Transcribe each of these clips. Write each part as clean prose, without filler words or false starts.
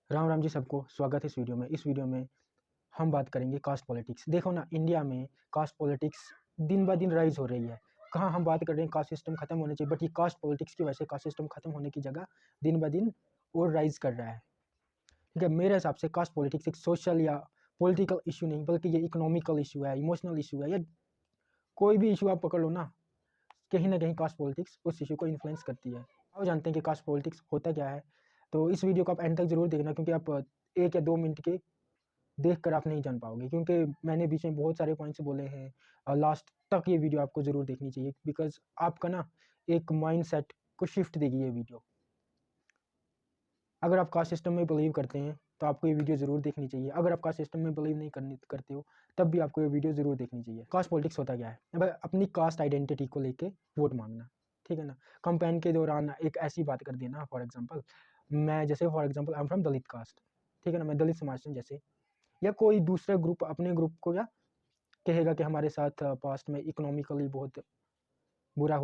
राम राम जी सबको स्वागत है इस वीडियो में। इस वीडियो में हम बात करेंगे कास्ट पॉलिटिक्स। देखो ना, इंडिया में कास्ट पॉलिटिक्स दिन ब दिन राइज हो रही है। कहाँ हम बात कर रहे हैं कास्ट सिस्टम खत्म होने चाहिए, बट ये कास्ट पॉलिटिक्स की वजह से कास्ट सिस्टम खत्म होने की जगह दिन ब दिन और राइज कर रहा है। ठीक है, मेरे हिसाब से कास्ट पॉलिटिक्स एक सोशल या पॉलिटिकल इशू नहीं, बल्कि ये इकोनॉमिकल इशू है, इमोशनल इशू है, या कोई भी इशू आप पकड़ लो ना, कहीं ना कहीं कास्ट पॉलिटिक्स उस इशू को इन्फ्लुएंस करती है। आप जानते हैं कि कास्ट पॉलिटिक्स होता क्या है, तो इस वीडियो को आप एंड तक जरूर देखना, क्योंकि आप 1 या 2 मिनट के देख कर आप नहीं जान पाओगे, क्योंकि मैंने बीच में बहुत सारे पॉइंट्स बोले हैं और लास्ट तक ये वीडियो आपको ज़रूर देखनी चाहिए, बिकॉज आपका ना एक माइंड सेट को शिफ्ट देगी ये वीडियो। अगर आप कास्ट सिस्टम में बिलीव करते हैं तो आपको ये वीडियो ज़रूर देखनी चाहिए। अगर आप कास्ट सिस्टम में बिलीव नहीं करते हो तब भी आपको ये वीडियो ज़रूर देखनी चाहिए। कास्ट पॉलिटिक्स होता क्या है? अब अपनी कास्ट आइडेंटिटी को लेके वोट मांगना, ठीक है ना। कैंपेन के दौरान एक ऐसी बात कर देना, फॉर एग्जाम्पल मैं I am from Dalit caste, ठीक है ना, मैं दलित समाज से, जैसे, या कोई दूसरा ग्रुप अपने ग्रुप को या कहेगा कि हमारे साथ पास्ट में इकोनॉमिकली बहुत बुरा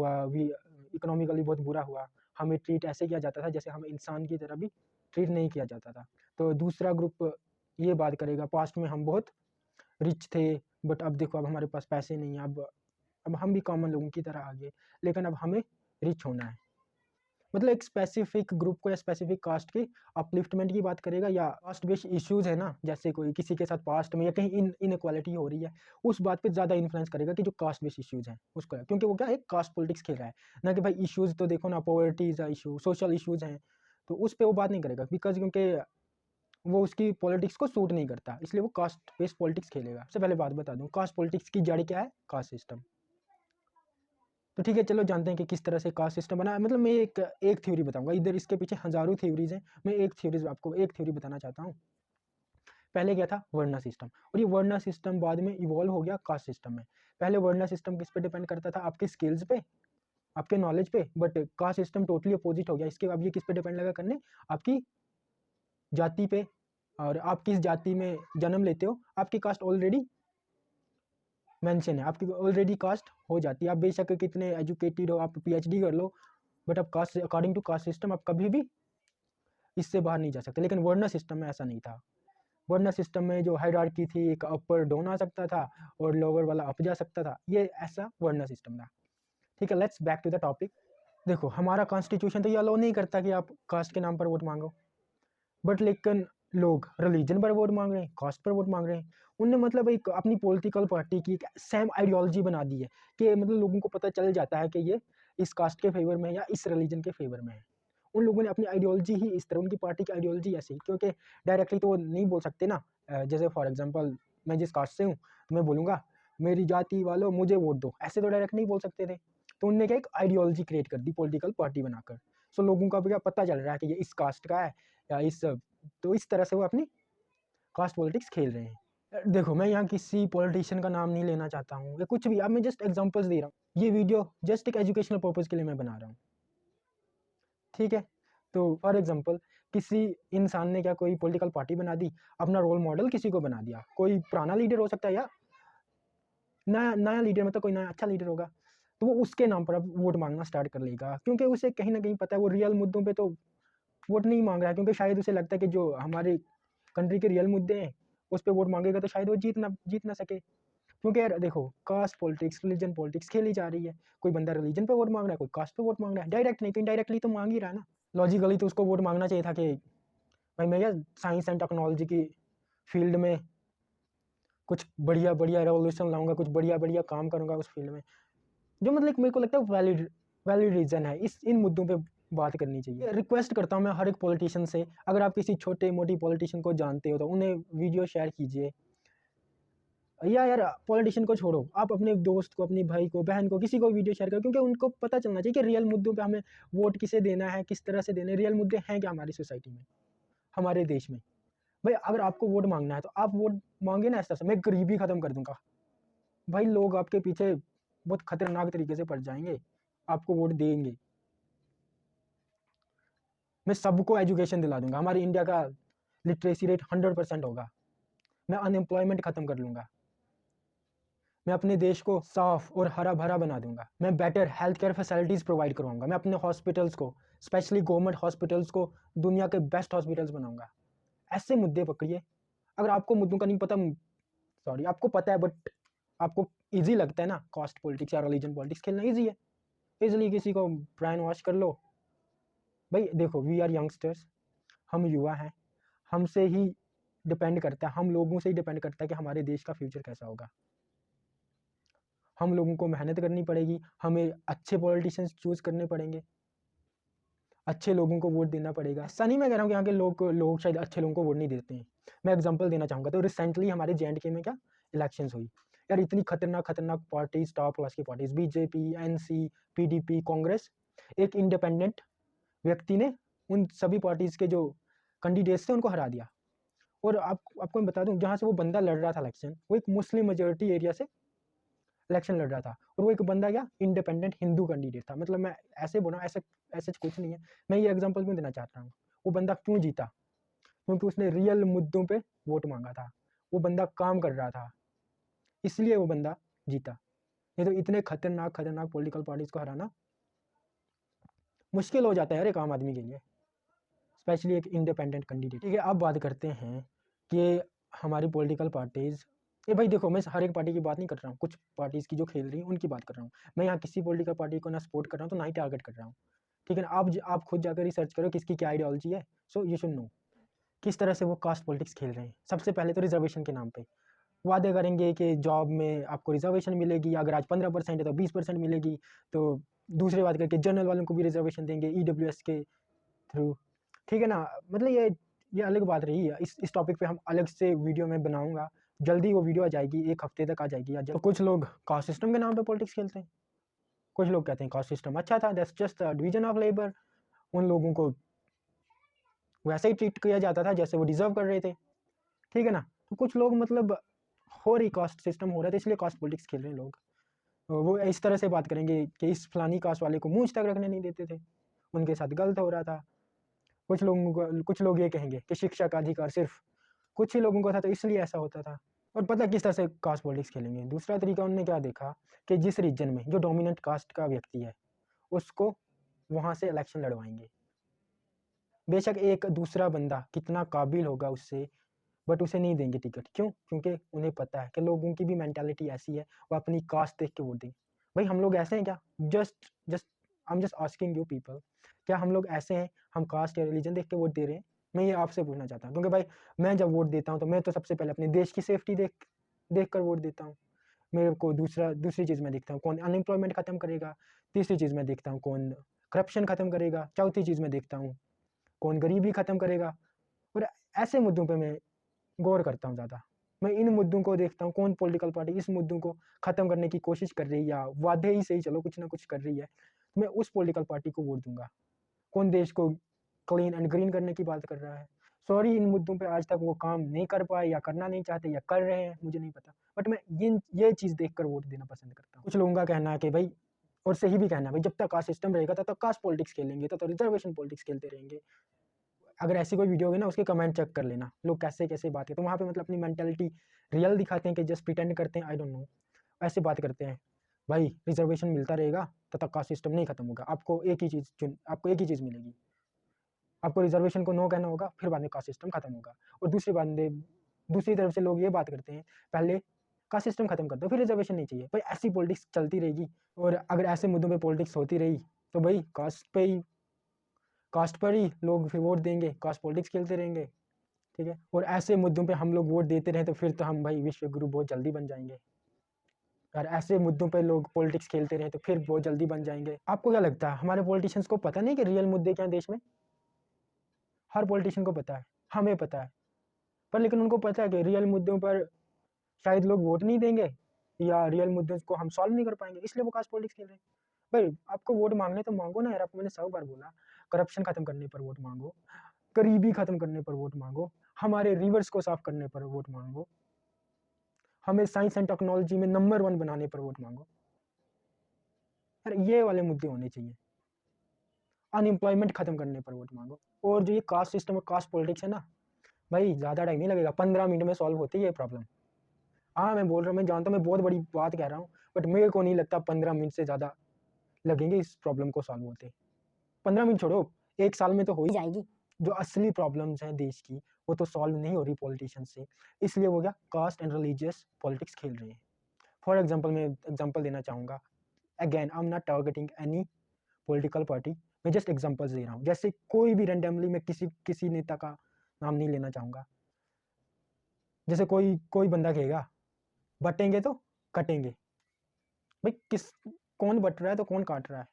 हुआ, हमें ट्रीट ऐसे किया जाता था जैसे हमें इंसान की तरह भी ट्रीट नहीं किया जाता था। तो दूसरा ग्रुप ये बात करेगा, पास्ट में हम बहुत रिच थे, बट अब देखो अब हमारे पास पैसे नहीं है, अब हम भी कॉमन लोगों की तरह आ गए, लेकिन अब हमें रिच होना है। मतलब एक स्पेसिफिक ग्रुप को या स्पेसिफिक कास्ट के अपलिफ्टमेंट की बात करेगा, या कास्ट बेस्ड इश्यूज है ना, जैसे कोई किसी के साथ पास्ट में या कहीं इनइक्वालिटी हो रही है, उस बात पे ज़्यादा इन्फ्लुएंस करेगा कि जो कास्ट बेस्ड इश्यूज हैं उसको, क्योंकि वो क्या है, कास्ट पॉलिटिक्स खेल रहा है ना, कि भाई इश्यूज तो देखो ना, poverty is issue, social issues हैं, तो उस पर वो बात नहीं करेगा, बिकॉज क्योंकि वो उसकी पॉलिटिक्स को सूट नहीं करता, इसलिए वो कास्ट बेस्ड पॉलिटिक्स खेलेगा। सबसे पहले बात बता दूं, कास्ट पॉलिटिक्स की जड़ क्या है? Caste system. तो ठीक है, चलो जानते हैं कि किस तरह से कास्ट सिस्टम बना है। मतलब मैं एक थ्योरी बताऊंगा, इधर इसके पीछे हजारों थ्योरीज हैं, मैं आपको एक थ्योरी बताना चाहता हूँ। पहले क्या था? वर्ना सिस्टम, और ये वर्ना सिस्टम बाद में इवॉल्व हो गया कास्ट सिस्टम में। पहले वर्ना सिस्टम किस पे डिपेंड करता था? आपके स्किल्स पे, आपके नॉलेज पे, but caste system totally opposite हो गया इसके। अब ये किस पे डिपेंड लगा करने? आपकी जाति पे, और आप किस जाति में जन्म लेते हो, आपकी कास्ट ऑलरेडी मेंशन है, आपकी ऑलरेडी कास्ट हो जाती है। आप बेशक कितने एजुकेटेड हो, आप पीएचडी कर लो, बट अब caste, according to caste system, आप कभी भी इससे बाहर नहीं जा सकते। लेकिन वर्ना सिस्टम में ऐसा नहीं था। वर्ना सिस्टम में जो हायरार्की थी, एक अपर डाउन आ सकता था और लोअर वाला अप जा सकता था, ये ऐसा वर्ना सिस्टम था। ठीक है, let's back to the topic. देखो, हमारा कॉन्स्टिट्यूशन तो ये अलाउ नहीं करता कि आप कास्ट के नाम पर वोट मांगो, बट लेकिन लोग रिलीजन पर वोट मांग रहे हैं, कास्ट पर वोट मांग रहे हैं। उनने मतलब एक अपनी पॉलिटिकल पार्टी की एक सेम आइडियोलॉजी बना दी है, कि मतलब लोगों को पता चल जाता है कि ये इस कास्ट के फेवर में है या इस रिलीजन के फेवर में है। उन लोगों ने अपनी आइडियोलॉजी ही इस तरह, उनकी पार्टी की आइडियोलॉजी ऐसी, क्योंकि डायरेक्टली तो वो नहीं बोल सकते ना। जैसे फॉर एग्जाम्पल मैं जिस कास्ट से हूँ, मैं बोलूँगा मेरी जाति वालों मुझे वोट दो, ऐसे तो डायरेक्ट नहीं बोल सकते थे। तो उनने क्या, एक आइडियोलॉजी क्रिएट कर दी पॉलिटिकल पार्टी बनाकर। सो लोगों का भी क्या पता चल रहा है कि ये इस कास्ट का है या इस, तो इस तरह से वो अपनी कास्ट पॉलिटिक्स खेल रहे हैं। देखो, मैं यहाँ किसी पॉलिटिशियन का नाम नहीं लेना चाहता हूँ या कुछ भी, अब मैं जस्ट एग्जांपल्स दे रहा हूँ। ये वीडियो जस्ट एक एजुकेशनल पर्पज़ के लिए मैं बना रहा हूँ, ठीक है। तो फॉर एग्जांपल किसी इंसान ने क्या, कोई पॉलिटिकल पार्टी बना दी, अपना रोल मॉडल किसी को बना दिया, कोई पुराना लीडर हो सकता है या नया नया लीडर, मतलब कोई नया अच्छा लीडर होगा, तो वो उसके नाम पर अब वोट मांगना स्टार्ट कर लेगा, क्योंकि उसे कहीं ना कहीं पता है वो रियल मुद्दों पे तो वोट नहीं मांग रहा है, क्योंकि शायद उसे लगता है कि जो हमारे कंट्री के रियल मुद्दे हैं उस पर वोट मांगेगा तो शायद वो जीत ना सके। क्योंकि यार देखो, कास्ट पॉलिटिक्स, रिलीजन पॉलिटिक्स खेली जा रही है। कोई बंदा रिलीजन पे वोट मांग रहा है, कोई कास्ट पे वोट मांग रहा है, डायरेक्ट नहीं तो इनडायरेक्टली तो मांग ही रहा है ना। लॉजिकली तो उसको वोट मांगना चाहिए था कि भाई मैं यार साइंस एंड टेक्नोलॉजी की फील्ड में कुछ बढ़िया बढ़िया रेवोल्यूशन लाऊंगा, कुछ बढ़िया बढ़िया काम करूंगा उस फील्ड में, जो मतलब मेरे को लगता है वैलिड वैलिड रीजन है। इन मुद्दों पे बात करनी चाहिए। रिक्वेस्ट करता हूँ मैं हर एक पॉलिटिशियन से, अगर आप किसी छोटे मोटी पॉलिटिशियन को जानते हो तो उन्हें वीडियो शेयर कीजिए, या यार पॉलिटिशियन को छोड़ो, आप अपने दोस्त को, अपने भाई को, बहन को, किसी को वीडियो शेयर करो, क्योंकि उनको पता चलना चाहिए कि रियल मुद्दों पे हमें वोट किसे देना है, किस तरह से देना है, रियल मुद्दे हैं क्या हमारी सोसाइटी में, हमारे देश में। भाई अगर आपको वोट मांगना है तो आप वोट मांगे ना इस तरह से, मैं गरीबी खत्म कर दूंगा, भाई लोग आपके पीछे बहुत खतरनाक तरीके से पड़ जाएंगे, आपको वोट देंगे। मैं सबको एजुकेशन दिला दूंगा, हमारे इंडिया का लिटरेसी रेट 100% होगा, मैं अनएम्प्लॉयमेंट खत्म कर लूंगा, मैं अपने देश को साफ और हरा भरा बना दूंगा, मैं better health care facilities provide करवाऊंगा, मैं अपने हॉस्पिटल्स को, स्पेशली गवर्नमेंट हॉस्पिटल्स को दुनिया के बेस्ट हॉस्पिटल्स बनाऊंगा। ऐसे मुद्दे पकड़िए, अगर आपको मुद्दों का नहीं पता, सॉरी आपको पता है बट आपको ईज़ी लगता है ना कास्ट पॉलिटिक्स या रिलीजन पॉलिटिक्स खेलना ईज़ी है, ईज़िली किसी को ब्रेन वॉश कर लो। भाई देखो वी आर यंगस्टर्स, हम युवा हैं, हमसे ही डिपेंड करता है, हम लोगों से ही डिपेंड करता है कि हमारे देश का फ्यूचर कैसा होगा। हम लोगों को मेहनत करनी पड़ेगी, हमें अच्छे पॉलिटिशियंस चूज़ करने पड़ेंगे, अच्छे लोगों को वोट देना पड़ेगा। ऐसा नहीं मैं कह रहा हूँ कि यहाँ के लोग शायद अच्छे लोगों को वोट नहीं देते हैं। मैं एग्जांपल देना चाहूँगा, तो रिसेंटली हमारे जे&के में क्या इलेक्शंस हुई यार, इतनी खतरनाक पार्टीज, टॉप क्लास की parties, BJP, NC, PDP, Congress, एक इंडिपेंडेंट व्यक्ति ने उन सभी पार्टीज के जो कैंडिडेट्स थे उनको हरा दिया। और आपको मैं बता दूं, जहाँ से वो बंदा लड़ रहा था इलेक्शन, वो एक मुस्लिम मेजोरिटी एरिया से इलेक्शन लड़ रहा था, और वो एक बंदा क्या इंडिपेंडेंट हिंदू कैंडिडेट था। मतलब मैं ऐसे बोला, ऐसे ऐसे कुछ नहीं है, मैं ये एग्जांपल क्यों देना चाहता हूँ, वो बंदा क्यों जीता, क्योंकि उसने रियल मुद्दों पे वोट मांगा था, वो बंदा काम कर रहा था, इसलिए वो बंदा जीता। नहीं तो इतने खतरनाक पॉलिटिकल पार्टीज को हराना मुश्किल हो जाता है यार एक आम आदमी के लिए, स्पेशली एक इंडिपेंडेंट कैंडिडेट। ठीक है, अब बात करते हैं कि हमारी पॉलिटिकल पार्टीज़, ये भाई देखो मैं हर एक पार्टी की बात नहीं कर रहा हूँ, कुछ पार्टीज़ की जो खेल रही हैं उनकी बात कर रहा हूँ। मैं यहाँ किसी पॉलिटिकल पार्टी को ना सपोर्ट कर रहा हूँ तो ना ही टारगेट कर रहा हूँ, ठीक है ना। आप खुद जाकर रिसर्च करो किसकी क्या आइडियोलॉजी है, सो यू शुड नो किस तरह से वो कास्ट पॉलिटिक्स खेल रहे हैं। सबसे पहले तो रिजर्वेशन के नाम पे वादे करेंगे कि जॉब में आपको रिजर्वेशन मिलेगी, अगर आज 15% है तो 20% मिलेगी, तो दूसरी बात करके जनरल वालों को भी रिजर्वेशन देंगे ईडब्ल्यूएस के थ्रू, ठीक है ना। मतलब ये अलग बात रही है, इस टॉपिक पे हम अलग से वीडियो में बनाऊंगा, जल्दी वो वीडियो आ जाएगी, एक हफ्ते तक आ जाएगी। तो कुछ लोग कास्ट सिस्टम के नाम पे पॉलिटिक्स खेलते हैं, कुछ लोग कहते हैं कास्ट सिस्टम अच्छा था, that's just division of labour, उन लोगों को वैसे ही ट्रीट किया जाता था जैसे वो डिजर्व कर रहे थे, ठीक है ना। तो कुछ लोग मतलब हो रही कास्ट सिस्टम हो रहा था इसलिए कास्ट पॉलिटिक्स खेल रहे हैं लोग, वो इस तरह से बात करेंगे कि इस फलानी कास्ट वाले को मूंछ तक रखने नहीं देते थे, उनके साथ गलत हो रहा था। कुछ लोग ये कहेंगे कि शिक्षा का अधिकार सिर्फ कुछ ही लोगों को था तो इसलिए ऐसा होता था। और पता किस तरह से कास्ट पॉलिटिक्स खेलेंगे, दूसरा तरीका उन्होंने क्या देखा कि जिस रीजन में जो डोमिनेंट कास्ट का व्यक्ति है उसको वहाँ से इलेक्शन लड़वाएंगे, बेशक एक दूसरा बंदा कितना काबिल होगा उससे, बट उसे नहीं देंगे टिकट। क्यों? क्योंकि उन्हें पता है कि लोगों की भी मेंटालिटी ऐसी है, वो अपनी कास्ट देख के वोट देंगे। भाई हम लोग ऐसे हैं क्या? Just just I am just asking you people, क्या हम लोग ऐसे हैं, हम कास्ट या रिलीजन देख के वोट दे रहे हैं? मैं ये आपसे पूछना चाहता हूँ, क्योंकि भाई मैं जब वोट देता हूँ तो मैं तो सबसे पहले अपने देश की सेफ्टी देख कर वोट देता हूँ। मेरे को दूसरी चीज़ मैं देखता हूँ कौन अनएम्प्लॉयमेंट खत्म करेगा, तीसरी चीज़ मैं देखता हूँ कौन करप्शन खत्म करेगा, चौथी चीज़ मैं देखता हूँ कौन गरीबी खत्म करेगा। और ऐसे मुद्दों पे मैं गौर करता हूँ ज़्यादा। मैं इन मुद्दों को देखता हूँ कौन पॉलिटिकल पार्टी इस मुद्दों को ख़त्म करने की कोशिश कर रही है, या वादे ही सही चलो कुछ ना कुछ कर रही है, तो मैं उस पॉलिटिकल पार्टी को वोट दूंगा। कौन देश को क्लीन एंड ग्रीन करने की बात कर रहा है। सॉरी इन मुद्दों पे आज तक वो काम नहीं कर पाए, या करना नहीं चाहते, या कर रहे हैं मुझे नहीं पता, बट मैं ये चीज़ देख कर वोट देना पसंद करता हूँ। कुछ लोगों का कहना है कि भाई, और सही भी कहना है भाई, जब तक कास्ट सिस्टम रहेगा तब तक कास्ट पॉलिटिक्स खेलेंगे, तब तक रिजर्वेशन पॉलिटिक्स खेलते रहेंगे। अगर ऐसी कोई वीडियो होगी ना उसके कमेंट चेक कर लेना, लोग कैसे कैसे बात करते हैं, तो वहाँ पे मतलब अपनी मेंटालिटी रियल दिखाते हैं कि जस्ट प्रिटेंड करते हैं, आई डोंट नो, ऐसे बात करते हैं। भाई रिजर्वेशन मिलता रहेगा तब तक कास्ट सिस्टम नहीं खत्म होगा, आपको एक ही चीज़ मिलेगी, आपको रिजर्वेशन को नो कहना होगा, फिर बाद में कास्ट सिस्टम खत्म होगा। और दूसरी तरफ से लोग ये बात करते हैं, पहले कास्ट सिस्टम खत्म कर दो फिर रिजर्वेशन नहीं चाहिए। भाई ऐसी पॉलिटिक्स चलती रहेगी, और अगर ऐसे मुद्दों पे पॉलिटिक्स होती रही तो भाई कास्ट पर ही लोग फिर वोट देंगे, कास्ट पॉलिटिक्स खेलते रहेंगे, ठीक है। और ऐसे मुद्दों पे हम लोग वोट देते रहे तो फिर तो हम भाई विश्व गुरु बहुत जल्दी बन जाएंगे। और ऐसे मुद्दों पे लोग पॉलिटिक्स खेलते रहे तो फिर बहुत जल्दी बन जाएंगे। आपको क्या लगता है हमारे पॉलिटिशियंस को पता नहीं कि रियल मुद्दे क्या हैं देश में? हर पॉलिटिशियन को पता है, हमें पता है, पर लेकिन उनको पता है कि रियल मुद्दों पर शायद लोग वोट नहीं देंगे, या रियल मुद्दों को हम सॉल्व नहीं कर पाएंगे, इसलिए वो कास्ट पॉलिटिक्स खेल रहे हैं। भाई आपको वोट मांगने तो मांगो ना यार, आपको मैंने 100 बार बोला, करप्शन खत्म करने पर वोट मांगो, गरीबी खत्म करने पर वोट मांगो, हमारे रिवर्स को साफ करने पर वोट मांगो, हमें साइंस एंड टेक्नोलॉजी में नंबर 1 बनाने पर वोट मांगो। यार ये वाले मुद्दे होने चाहिए। अनएम्प्लॉयमेंट खत्म करने पर वोट मांगो। और जो ये कास्ट सिस्टम और कास्ट पॉलिटिक्स है ना, भाई ज़्यादा टाइम नहीं लगेगा, 15 मिनट में सॉल्व होती है ये प्रॉब्लम। हाँ मैं बोल रहा हूँ, मैं जानता हूँ मैं बहुत बड़ी बात कह रहा हूँ, बट मेरे को नहीं लगता 15 मिनट से ज़्यादा लगेंगे इस प्रॉब्लम को सॉल्व होते। 15 मिनट छोड़ो, 1 साल में तो हो ही जाएगी। जो असली प्रॉब्लम्स हैं देश की वो तो सॉल्व नहीं हो रही पॉलिटिशियन से, इसलिए वो क्या कास्ट एंड रिलीजियस पॉलिटिक्स खेल रहे हैं। फॉर एग्जांपल मैं एग्जांपल देना चाहूँगा, again I am not targeting any political party, मैं जस्ट एग्जांपल्स दे रहा हूँ। जैसे कोई भी रैंडमली, मैं किसी नेता का नाम नहीं लेना चाहूँगा, जैसे कोई कोई बंदा कहेगा बटेंगे तो कटेंगे, भाई कौन बट रहा है तो कौन काट रहा है,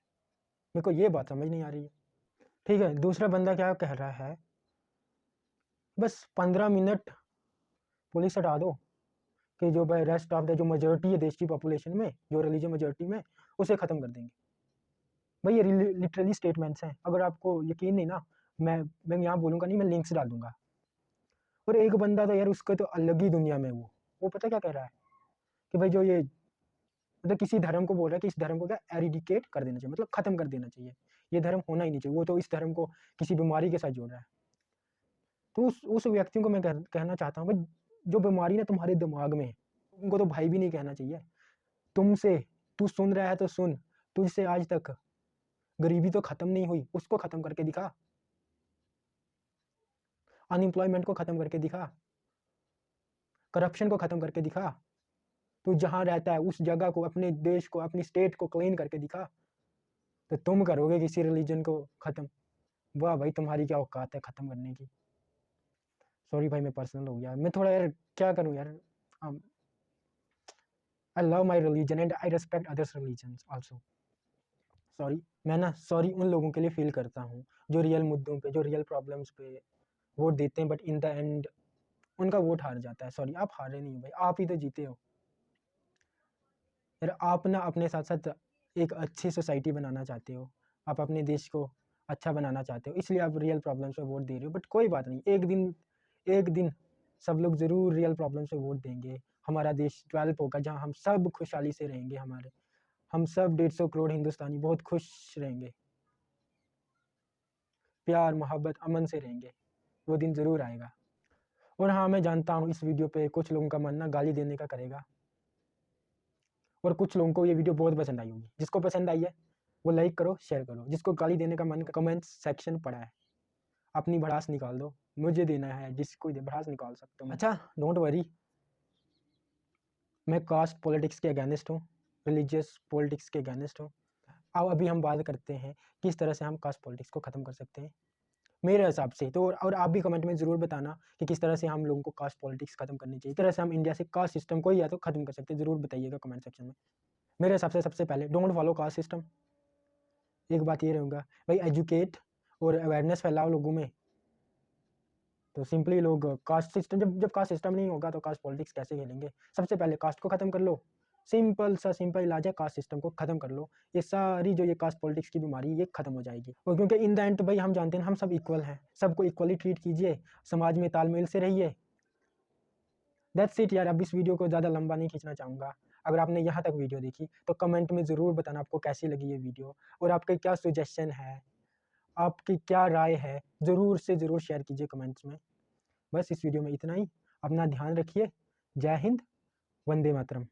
मेरे को ये बात समझ नहीं आ रही है। ठीक है, दूसरा बंदा क्या कह रहा है, बस 15 मिनट पुलिस हटा दो कि जो भाई रेस्ट ऑफ द जो मेजोरिटी है देश की पॉपुलेशन में, जो रिलीजन मेजोरिटी में, उसे ख़त्म कर देंगे। भाई ये लिटरली स्टेटमेंट्स हैं, अगर आपको यकीन नहीं ना, मैं यहाँ बोलूँगा नहीं, मैं लिंक्स डाल दूंगा। और एक बंदा तो यार उसका तो अलग ही दुनिया में, वो पता क्या कह रहा है कि भाई जो ये मतलब किसी धर्म को बोल रहा है कि इस धर्म को क्या एरिडिकेट कर देना चाहिए, मतलब ख़त्म कर देना चाहिए, ये धर्म होना ही नहीं चाहिए। वो तो इस धर्म को किसी बीमारी के साथ जोड़ रहा है। तो उस व्यक्ति को मैं कहना चाहता हूँ भाई, जो बीमारी ना तुम्हारे दिमाग में है, उनको तो भाई भी नहीं कहना चाहिए। तुमसे, तू सुन रहा है तो सुन, तुझसे आज तक गरीबी तो खत्म नहीं हुई, उसको खत्म करके दिखा, अनएम्प्लॉयमेंट को खत्म करके दिखा, करप्शन को खत्म करके दिखा, तू जहाँ रहता है उस जगह को, अपने देश को, अपनी स्टेट को क्लीन करके दिखा, तो तुम करोगे किसी रिलीजन को खत्म। वाह भाई, तुम्हारी क्या औकात है खत्म करने की। सॉरी भाई, मैं पर्सनल हो गया, मैं थोड़ा यार क्या करूँ यार, I love my religion and I respect others religion also. Sorry, मैं ना सॉरी उन लोगों के लिए फील करता हूँ जो रियल मुद्दों पे, जो रियल प्रॉब्लम्स पे वोट देते हैं, बट इन द एंड उनका वोट हार जाता है। सॉरी, आप हारे नहीं हो भाई, आप ही तो जीते हो यार। आप ना अपने साथ साथ एक अच्छी सोसाइटी बनाना चाहते हो, आप अपने देश को अच्छा बनाना चाहते हो, इसलिए आप रियल प्रॉब्लम्स पे वोट दे रहे हो। बट कोई बात नहीं, एक दिन सब लोग ज़रूर रियल प्रॉब्लम्स पे वोट देंगे, हमारा देश डेवलप होगा, जहाँ हम सब खुशहाली से रहेंगे, हम सब 150 करोड़ हिंदुस्तानी बहुत खुश रहेंगे, प्यार मोहब्बत अमन से रहेंगे, वो दिन ज़रूर आएगा। और हाँ, मैं जानता हूँ इस वीडियो पे कुछ लोगों का मन ना गाली देने का करेगा, और कुछ लोगों को ये वीडियो बहुत पसंद आई होगी। जिसको पसंद आई है वो लाइक करो, शेयर करो। जिसको गाली देने का मन, कमेंट सेक्शन पड़ा है, अपनी भड़ास निकाल दो, मुझे देना है, जिसको भड़ास निकाल सकते हो। अच्छा, डोंट वरी, मैं कास्ट पॉलिटिक्स के अगेंस्ट हूँ, रिलीजियस पॉलिटिक्स के अगेंस्ट हूँ। अब अभी हम बात करते हैं किस तरह से हम कास्ट पॉलिटिक्स को ख़त्म कर सकते हैं मेरे हिसाब से। तो और आप भी कमेंट में ज़रूर बताना कि किस तरह से हम लोगों को कास्ट पॉलिटिक्स ख़त्म करनी चाहिए, इस तरह से हम इंडिया से कास्ट सिस्टम को ही या तो ख़त्म कर सकते हैं। ज़रूर बताइएगा कमेंट सेक्शन में। मेरे हिसाब से सबसे पहले डोंट फॉलो कास्ट सिस्टम। एक बात ये रहूँगा भाई, एजुकेट और अवेयरनेस फैलाओ लोगों में। तो सिंपली लोग कास्ट सिस्टम, जब कास्ट सिस्टम नहीं होगा तो कास्ट पॉलिटिक्स कैसे खेलेंगे। सबसे पहले कास्ट को ख़त्म कर लो, सिंपल इलाज है, कास्ट सिस्टम को ख़त्म कर लो, ये सारी जो ये कास्ट पॉलिटिक्स की बीमारी ये ख़त्म हो जाएगी। और क्योंकि इन द एंड तो भाई हम जानते हैं हम सब इक्वल हैं, सबको इक्वली ट्रीट कीजिए, समाज में तालमेल से रहिए। दैट्स इट यार। अब इस वीडियो को ज़्यादा लंबा नहीं खींचना चाहूँगा। अगर आपने यहाँ तक वीडियो देखी तो कमेंट में ज़रूर बताना आपको कैसी लगी ये वीडियो, और आपके क्या सजेशन है, आपकी क्या राय है, ज़रूर से ज़रूर शेयर कीजिए कमेंट्स में। बस इस वीडियो में इतना ही। अपना ध्यान रखिए। जय हिंद, वंदे मातरम।